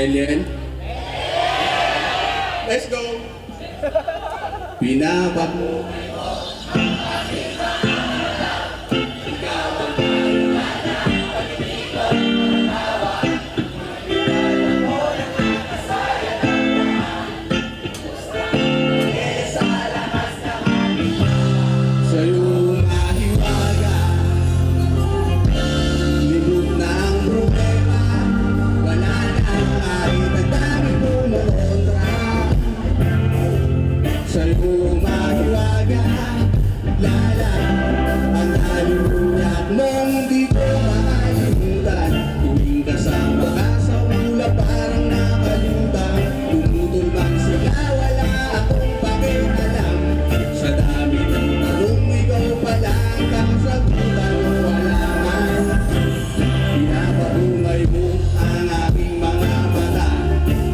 Alien? Let's go! Pinapako. Sa'yo mahiwaga, libog na ang problema, wala na kahit ang dami kumukontra. Sa'yo mahiwaga, lala ang haluluya mong di ko makalimutan. Tuwing kasama ka sa ulap parang nakalimutan, tumutol man sila wala akong pakialam. Sa dami ng tanong ikaw pala ang kasagutan, wala man. Pinapatungay mo ang aking mga mata,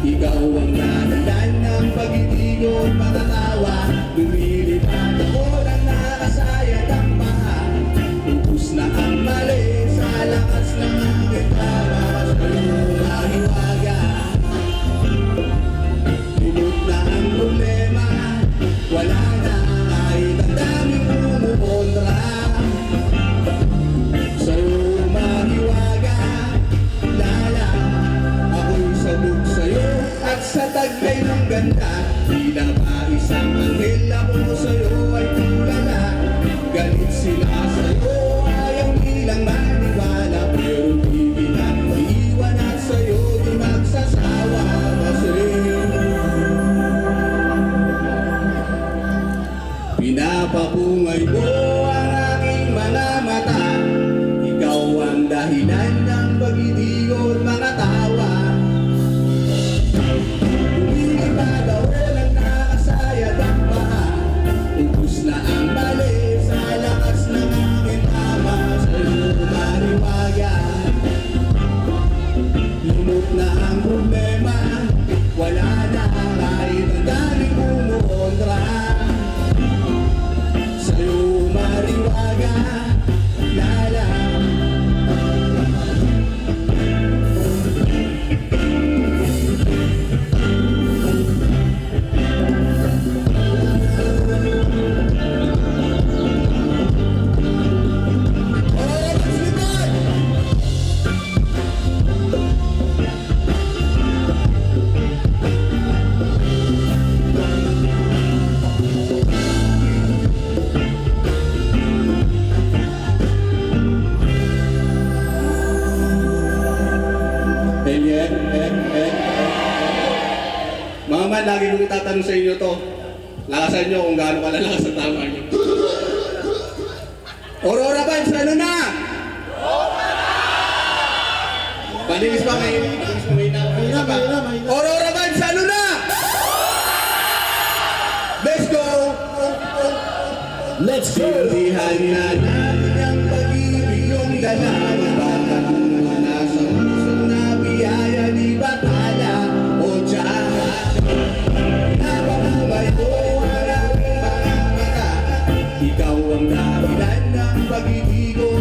ikaw ang dahilan ng pag-ibig o pagkatawa. Lumilipad ako ng nakasayad ang paha, ubus na ang mali sa lakas ng aking tama. Sa'yo mahiwaga, libog na ang problema, wala na kahit ang daming kumukontra. Sa'yo mahiwaga, lala ako'y sabog sa'yo at sa taglay ng ganda. Tila ba isang anghel ako sa'yo ay tulala. Galit sila sa'yo, ayaw nilang maniwala, pero di kita iiwan at sa'yo di magsasawa. Kasi pinapapungay mo ang aking mga mata, ikaw ang dahilan ng pag-ibig at mga tawa. Lumilipad ako ng nakasayad ang paha, ubus na ang mali sa lakas ng aking tama. Sa'yo mariwaga, lumot na ang problema, wala na kahit ang daming kumukontra. Sa'yo mariwaga, lala mga man, lagi kong itatanong sa inyo to. Lakasan nyo kung gaano kalalakas ang tama nyo. Aurora Vibes, ano na? Panilis pa kayo. Aurora Vibes, ano na? Let's go! Let's go! Sindihan na natin ang pag-ibig yung dala. Magpapatungan na sa puso na biyaya, di batala o tiyan. Napakabay ko ang aking mga mata, ikaw ang dahilan ng pag-ibig ko